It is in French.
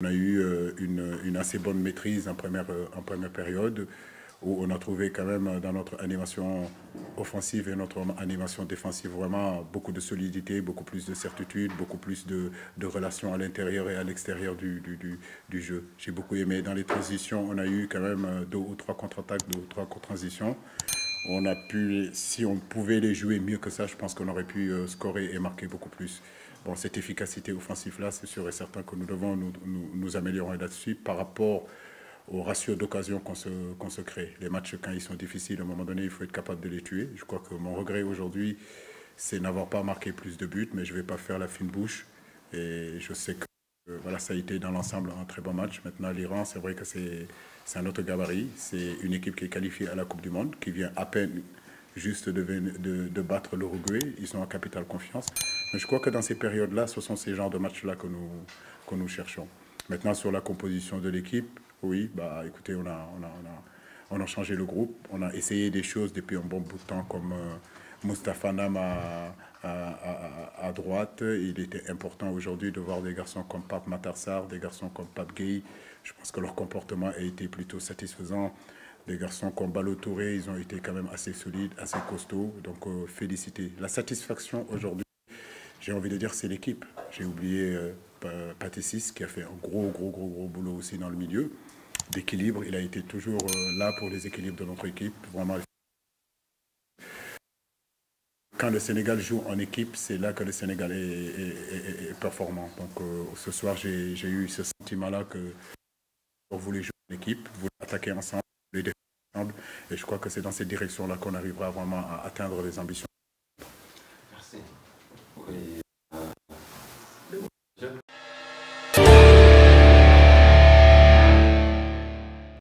On a eu une assez bonne maîtrise en première période, où on a trouvé quand même dans notre animation offensive et notre animation défensive vraiment beaucoup de solidité, beaucoup plus de certitude, beaucoup plus de relations à l'intérieur et à l'extérieur du jeu. J'ai beaucoup aimé. Dans les transitions, on a eu quand même 2 ou 3 contre-attaques, 2 ou 3 transitions. On a pu, si on pouvait les jouer mieux que ça, je pense qu'on aurait pu scorer et marquer beaucoup plus. Bon, cette efficacité offensive-là, c'est sûr et certain que nous devons nous améliorer là-dessus par rapport au ratio d'occasion qu'on se crée. Les matchs, quand ils sont difficiles, à un moment donné, il faut être capable de les tuer. Je crois que mon regret aujourd'hui, c'est n'avoir pas marqué plus de buts, mais je ne vais pas faire la fine bouche. Et je sais que voilà, ça a été dans l'ensemble un très bon match. Maintenant, l'Iran, c'est vrai que c'est un autre gabarit. C'est une équipe qui est qualifiée à la Coupe du Monde, qui vient à peine juste de battre l'Uruguay. Ils sont en capitale confiance. Mais je crois que dans ces périodes-là, ce sont ces genres de matchs-là que nous cherchons. Maintenant, sur la composition de l'équipe, oui, bah, écoutez, on a changé le groupe. On a essayé des choses depuis un bon bout de temps, comme Moustapha Nam à droite. Il était important aujourd'hui de voir des garçons comme Pape Matarsar, des garçons comme Pape Gueye. Je pense que leur comportement a été plutôt satisfaisant. Des garçons comme Balo Touré, ils ont été quand même assez solides, assez costauds. Donc, féliciter. La satisfaction aujourd'hui, j'ai envie de dire, c'est l'équipe. J'ai oublié Patésis qui a fait un gros boulot aussi dans le milieu d'équilibre. Il a été toujours là pour les équilibres de notre équipe. Vraiment, quand le Sénégal joue en équipe, c'est là que le Sénégal est performant. Donc ce soir, j'ai eu ce sentiment-là que vous voulez jouer en équipe, vous voulez attaquer ensemble, vous voulez défendre ensemble. Et je crois que c'est dans cette direction-là qu'on arrivera vraiment à atteindre les ambitions.